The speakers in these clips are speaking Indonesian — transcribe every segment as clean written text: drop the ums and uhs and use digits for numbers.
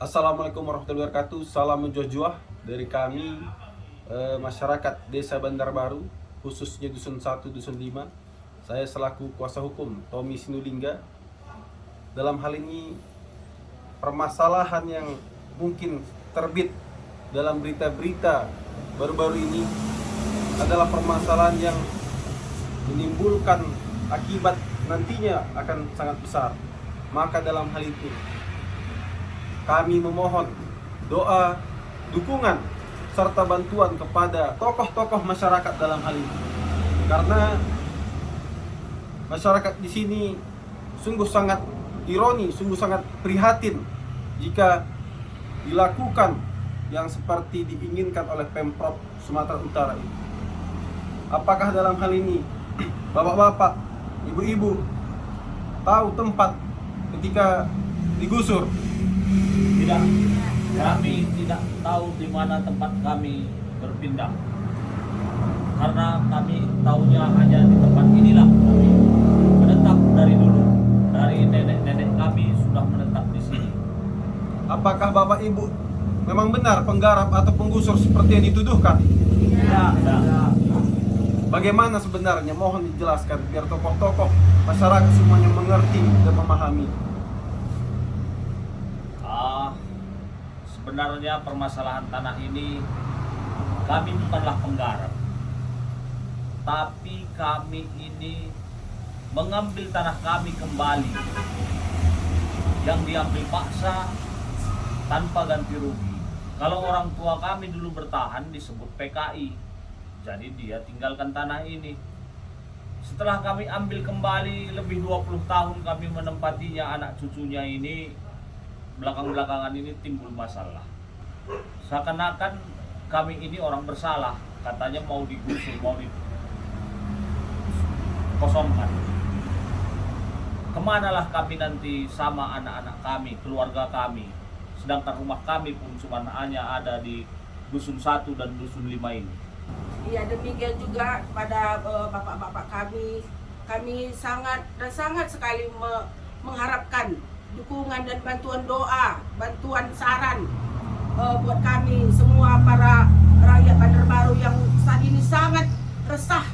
Assalamualaikum warahmatullahi wabarakatuh. Salam menjuah-juah dari kami masyarakat Desa Bandar Baru, khususnya Dusun 1, Dusun 5. Saya selaku kuasa hukum Tommy Sinulinga. Dalam hal ini permasalahan yang mungkin terbit dalam berita-berita baru-baru ini adalah permasalahan yang menimbulkan akibat nantinya akan sangat besar. Maka dalam hal itu kami memohon doa, dukungan, serta bantuan kepada tokoh-tokoh masyarakat dalam hal ini. Karena masyarakat di sini sungguh sangat ironi, sungguh sangat prihatin jika dilakukan yang seperti diinginkan oleh Pemprov Sumatera Utara ini. Apakah dalam hal ini bapak-bapak, ibu-ibu tahu tempat ketika digusur? Tidak, kami tidak tahu di mana tempat kami berpindah. Karena kami tahunya hanya di tempat inilah kami menetap dari dulu. Dari nenek-nenek kami sudah menetap di sini. Apakah bapak ibu memang benar penggarap atau penggusur seperti yang dituduhkan? Tidak. Bagaimana sebenarnya? Mohon dijelaskan biar tokoh-tokoh masyarakat semuanya mengerti dan memahami. Sebenarnya permasalahan tanah ini kami bukanlah penggarap, tapi kami ini mengambil tanah kami kembali yang diambil paksa tanpa ganti rugi. Kalau orang tua kami dulu bertahan disebut PKI, jadi dia tinggalkan tanah ini. Setelah kami ambil kembali lebih 20 tahun kami menempatinya, anak cucunya ini belakang-belakangan ini timbul masalah. Seakan-akan kami ini orang bersalah, katanya mau digusur, mau dikosongkan. Kemanalah kami nanti sama anak-anak kami, keluarga kami, sedangkan rumah kami pun cuma hanya ada di Dusun 1 dan Dusun 5 ini. Iya, demikian juga pada bapak-bapak kami sangat sekali mengharapkan dukungan dan bantuan doa, bantuan saran buat kami semua para rakyat Bandar Baru yang saat ini sangat resah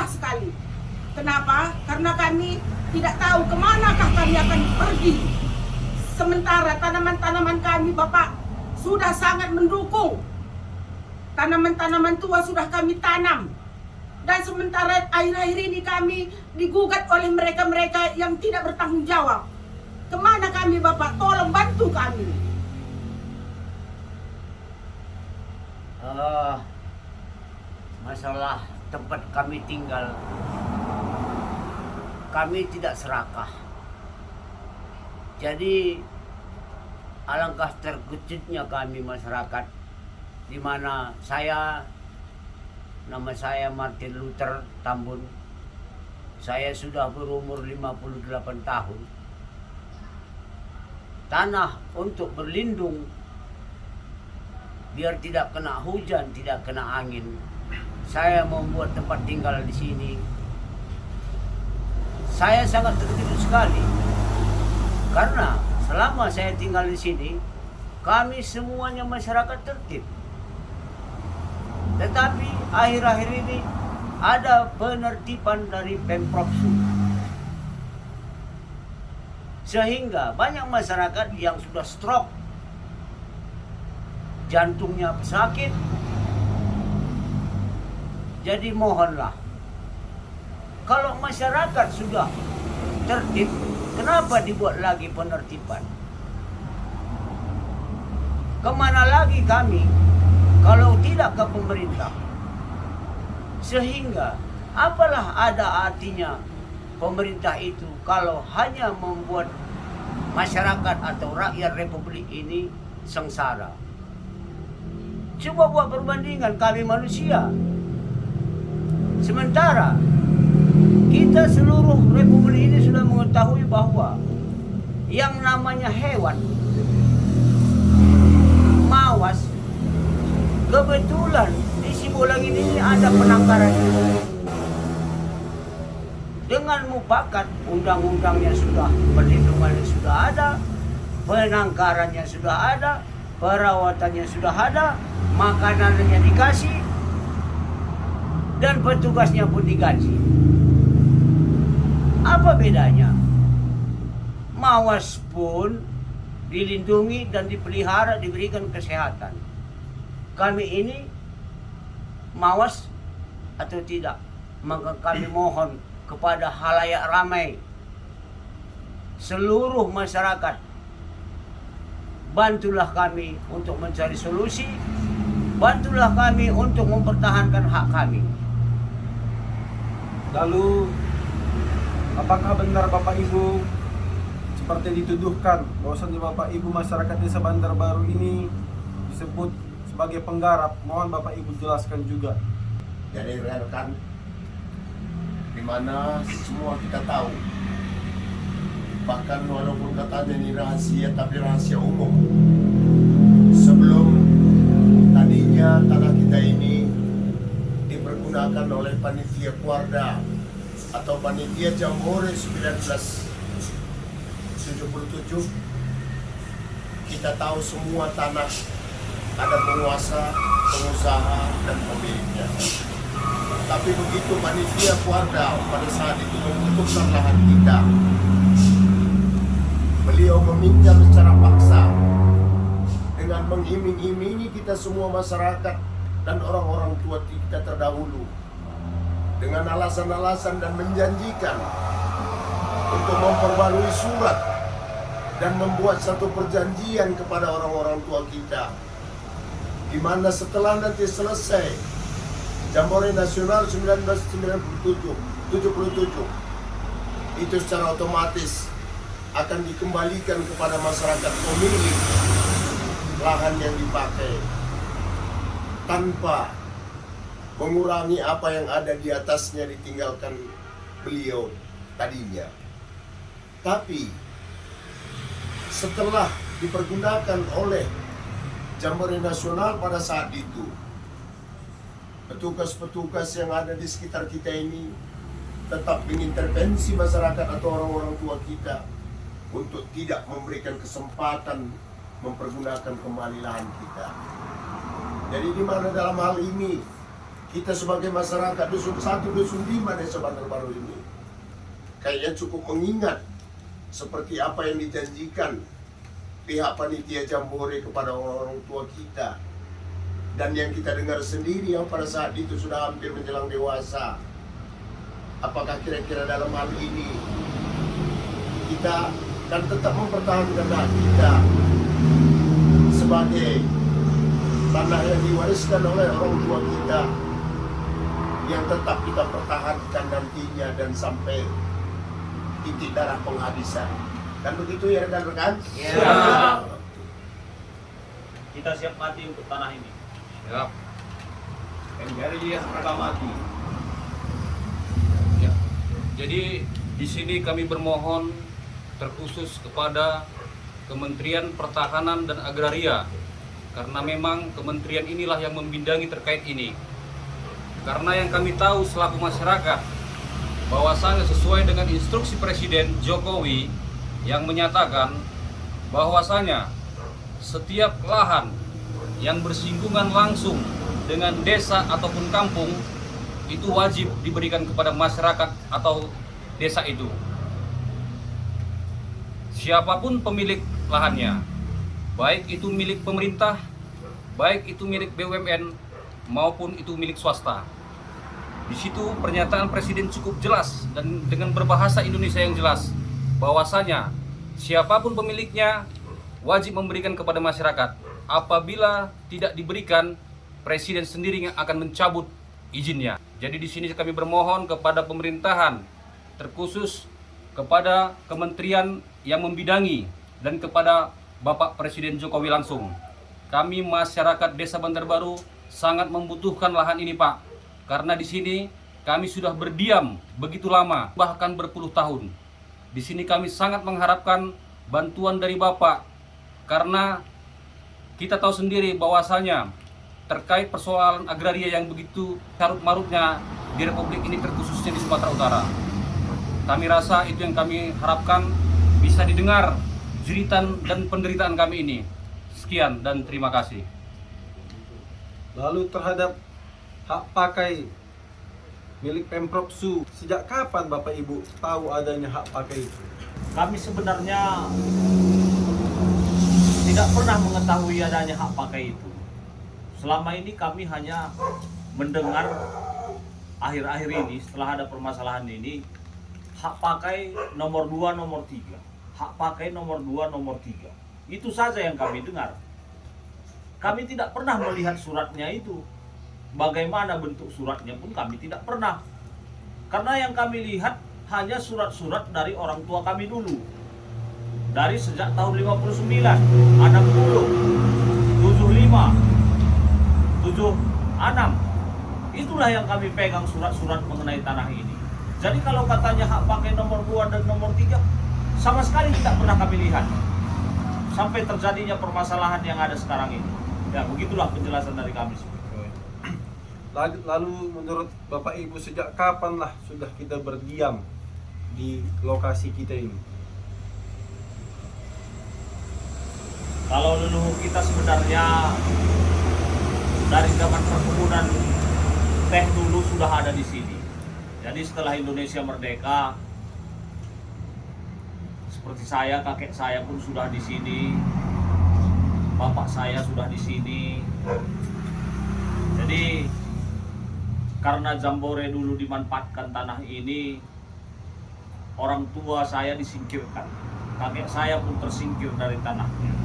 sekali. Kenapa? Karena kami tidak tahu kemanakah kami akan pergi. Sementara tanaman-tanaman kami Bapak sudah sangat mendukung. Tanaman-tanaman tua sudah kami tanam. Dan sementara akhir-akhir ini kami digugat oleh mereka-mereka yang tidak bertanggung jawab. Kemana kami Bapak? Tolong bantu kami. Masalah tempat kami tinggal, kami tidak serakah. Jadi alangkah terkejutnya kami masyarakat, di mana nama saya Martin Luther Tambun. Saya sudah berumur 58 tahun. Tanah untuk berlindung biar tidak kena hujan, tidak kena angin. Saya membuat tempat tinggal di sini. Saya sangat terkejut sekali karena selama saya tinggal di sini, kami semuanya masyarakat tertib. Tetapi akhir-akhir ini ada penertiban dari Pemprov Sumut. Sehingga banyak masyarakat yang sudah stroke, jantungnya sakit. Jadi mohonlah, kalau masyarakat sudah tertib, kenapa dibuat lagi penertiban? Kemana lagi kami kalau tidak ke pemerintah? Sehingga apalah ada artinya pemerintah itu kalau hanya membuat masyarakat atau rakyat Republik ini sengsara. Coba buat perbandingan, kami manusia. Sementara kita seluruh Republik ini sudah mengetahui bahwa yang namanya hewan mawas, kebetulan di Sibolangit ini ada penangkaran. Dengan mufakat, undang-undangnya sudah, perlindungannya sudah ada, penangkarannya sudah ada, perawatannya sudah ada, makanannya dikasih, dan petugasnya pun digaji. Apa bedanya? Mawas pun dilindungi dan dipelihara, diberikan kesehatan. Kami ini mawas atau tidak? Maka kami mohon kepada halayak ramai, seluruh masyarakat, bantulah kami untuk mencari solusi, bantulah kami untuk mempertahankan hak kami. Lalu, apakah benar Bapak Ibu seperti yang dituduhkan bahwasannya Bapak Ibu masyarakat Desa Bandar Baru ini disebut sebagai penggarap? Mohon Bapak Ibu jelaskan juga. Jadi rekan, di mana semua kita tahu, bahkan walaupun katanya ini rahasia, tapi rahasia umum. Sebelum tadinya tanah kita ini dipergunakan oleh panitia Kuarda atau panitia Jambore 1977, kita tahu semua tanah ada penguasa, pengusaha, dan pemiliknya. Tapi begitu panitia Kuarda pada saat itu membutuhkan lahan kita, beliau meminjam secara paksa dengan mengiming-imingi kita semua masyarakat dan orang-orang tua kita terdahulu dengan alasan-alasan dan menjanjikan untuk memperbarui surat dan membuat satu perjanjian kepada orang-orang tua kita, di mana setelah nanti selesai Jambore Nasional 1977 itu secara otomatis akan dikembalikan kepada masyarakat pemilik lahan yang dipakai tanpa mengurangi apa yang ada di atasnya ditinggalkan beliau tadinya. Tapi setelah dipergunakan oleh Jambore Nasional pada saat itu, petugas-petugas yang ada di sekitar kita ini tetap mengintervensi masyarakat atau orang-orang tua kita untuk tidak memberikan kesempatan mempergunakan kembali lahan kita. Jadi di mana dalam hal ini kita sebagai masyarakat Dusun 1, Dusun 5 Desa Bandar Baru ini kayaknya cukup mengingat seperti apa yang dijanjikan pihak panitia Jambore kepada orang-orang tua kita, dan yang kita dengar sendiri yang pada saat itu sudah hampir menjelang dewasa. Apakah kira-kira dalam hal ini kita kan tetap mempertahankan hak kita sebagai tanah yang diwariskan oleh orang tua kita, yang tetap kita pertahankan nantinya dan sampai titik darah penghabisan. Kan begitu ya rekan-rekan? Ya. Kita siap mati untuk tanah ini. Ya. NKRI harga mati. Ya. Jadi di sini kami bermohon terkhusus kepada Kementerian Pertahanan dan Agraria, karena memang kementerian inilah yang membidangi terkait ini. Karena yang kami tahu selaku masyarakat, bahwasanya sesuai dengan instruksi Presiden Jokowi yang menyatakan bahwasanya setiap lahan yang bersinggungan langsung dengan desa ataupun kampung itu wajib diberikan kepada masyarakat atau desa itu. Siapapun pemilik lahannya, baik itu milik pemerintah, baik itu milik BUMN, maupun itu milik swasta. Di situ pernyataan Presiden cukup jelas dan dengan berbahasa Indonesia yang jelas, bahwasanya siapapun pemiliknya wajib memberikan kepada masyarakat. Apabila tidak diberikan, Presiden sendiri yang akan mencabut izinnya. Jadi di sini kami bermohon kepada pemerintahan, terkhusus kepada kementerian yang membidangi dan kepada Bapak Presiden Jokowi langsung. Kami masyarakat Desa Bandar Baru sangat membutuhkan lahan ini, Pak. Karena di sini kami sudah berdiam begitu lama, bahkan berpuluh tahun. Di sini kami sangat mengharapkan bantuan dari Bapak, karena kita tahu sendiri bahwasanya terkait persoalan agraria yang begitu carut-marutnya di Republik ini, terkhususnya di Sumatera Utara. Kami rasa itu yang kami harapkan bisa didengar jeritan dan penderitaan kami ini. Sekian dan terima kasih. Lalu terhadap hak pakai milik Pemprov Su, sejak kapan Bapak Ibu tahu adanya hak pakai itu? Kami sebenarnya tidak pernah mengetahui adanya hak pakai itu. Selama ini kami hanya mendengar akhir-akhir ini setelah ada permasalahan ini, hak pakai nomor 2, nomor 3. Hak pakai nomor 2, nomor 3. Itu saja yang kami dengar. Kami tidak pernah melihat suratnya itu. Bagaimana bentuk suratnya pun kami tidak pernah. Karena yang kami lihat hanya surat-surat dari orang tua kami dulu. Dari sejak tahun 59, 60, 75, 76. Itulah yang kami pegang surat-surat mengenai tanah ini. Jadi kalau katanya hak pakai nomor 2 dan nomor 3, sama sekali tidak pernah kami lihat. Sampai terjadinya permasalahan yang ada sekarang ini. Ya, begitulah penjelasan dari kami. Lalu menurut Bapak Ibu sejak kapanlah sudah kita berdiam di lokasi kita ini? Kalau leluhur kita sebenarnya dari zaman perkebunan teh dulu sudah ada di sini. Jadi setelah Indonesia merdeka, seperti saya, kakek saya pun sudah di sini, bapak saya sudah di sini. Jadi karena Jambore dulu dimanfaatkan tanah ini, orang tua saya disingkirkan, kakek saya pun tersingkir dari tanahnya.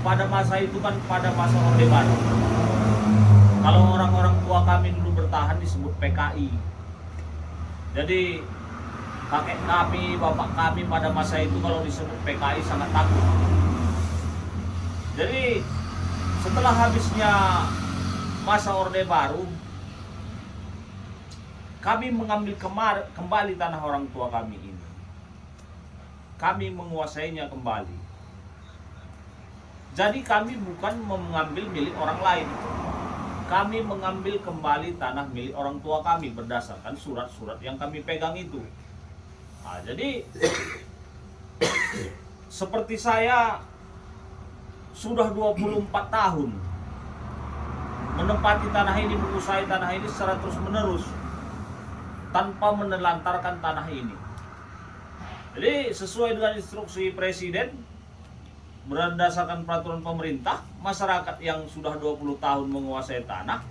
Pada masa itu kan pada masa Orde Baru, kalau orang-orang tua kami dulu bertahan disebut PKI. Jadi kakek kami, bapak kami pada masa itu kalau disebut PKI sangat takut. Jadi setelah habisnya masa Orde Baru, kami mengambil kembali tanah orang tua kami ini. Kami menguasainya kembali. Jadi kami bukan mengambil milik orang lain. Kami mengambil kembali tanah milik orang tua kami berdasarkan surat-surat yang kami pegang itu. Nah, jadi seperti saya sudah 24 tahun menempati tanah ini, menguasai tanah ini secara terus-menerus tanpa menelantarkan tanah ini. Jadi sesuai dengan instruksi Presiden, berdasarkan peraturan pemerintah, masyarakat yang sudah 20 tahun menguasai tanah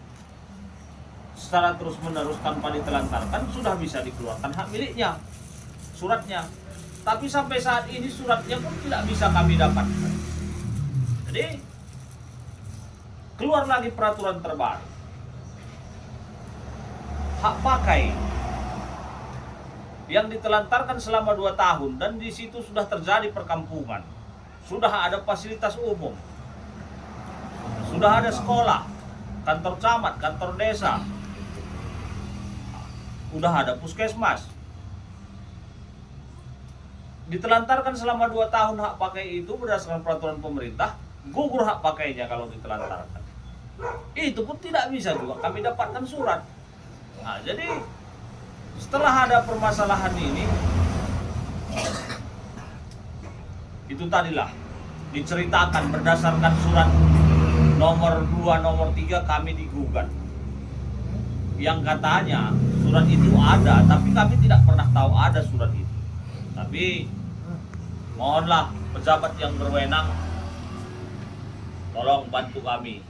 secara terus-menerus tanpa ditelantarkan sudah bisa dikeluarkan hak miliknya, suratnya. Tapi sampai saat ini suratnya pun tidak bisa kami dapatkan. Jadi keluar lagi peraturan terbaru. Hak pakai yang ditelantarkan selama 2 tahun dan di situ sudah terjadi perkampungan. Sudah ada fasilitas umum. Sudah ada sekolah, kantor camat, kantor desa. Sudah ada puskesmas. Ditelantarkan selama 2 tahun hak pakai itu berdasarkan peraturan pemerintah, gugur hak pakainya kalau ditelantarkan. Itu pun tidak bisa juga kami dapatkan surat. Nah, jadi setelah ada permasalahan ini, itu tadilah diceritakan berdasarkan surat nomor 2, nomor 3 kami digugat. Yang katanya surat itu ada, tapi kami tidak pernah tahu ada surat itu. Tapi mohonlah pejabat yang berwenang, tolong bantu kami.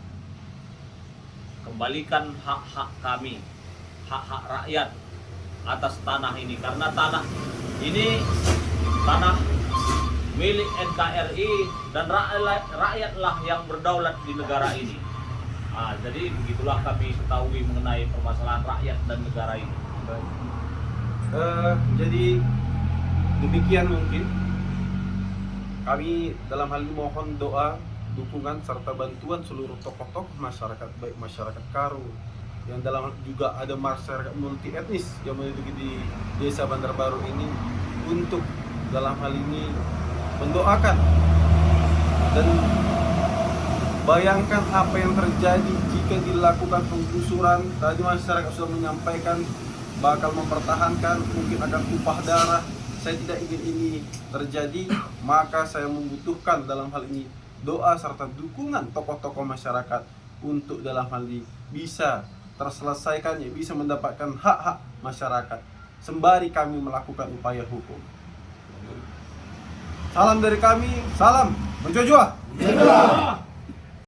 Kembalikan hak-hak kami, hak-hak rakyat atas tanah ini. Karena tanah ini tanah milik NKRI dan rakyatlah yang berdaulat di negara ini. Nah, jadi begitulah kami ketahui mengenai permasalahan rakyat dan negara ini. Jadi demikian mungkin kami dalam hal ini mohon doa, dukungan serta bantuan seluruh tokoh-tokoh masyarakat, baik masyarakat Karo yang dalam juga ada masyarakat multi etnis yang menduduki di Desa Bandar Baru ini, untuk dalam hal ini mendoakan dan bayangkan apa yang terjadi jika dilakukan penggusuran. Tadi masyarakat sudah menyampaikan bakal mempertahankan, mungkin akan tumpah darah, saya tidak ingin ini terjadi, maka saya membutuhkan dalam hal ini doa serta dukungan tokoh-tokoh masyarakat untuk dalam hal ini bisa terselesaikannya, bisa mendapatkan hak-hak masyarakat sembari kami melakukan upaya hukum. Salam dari kami, salam Mojo Juah.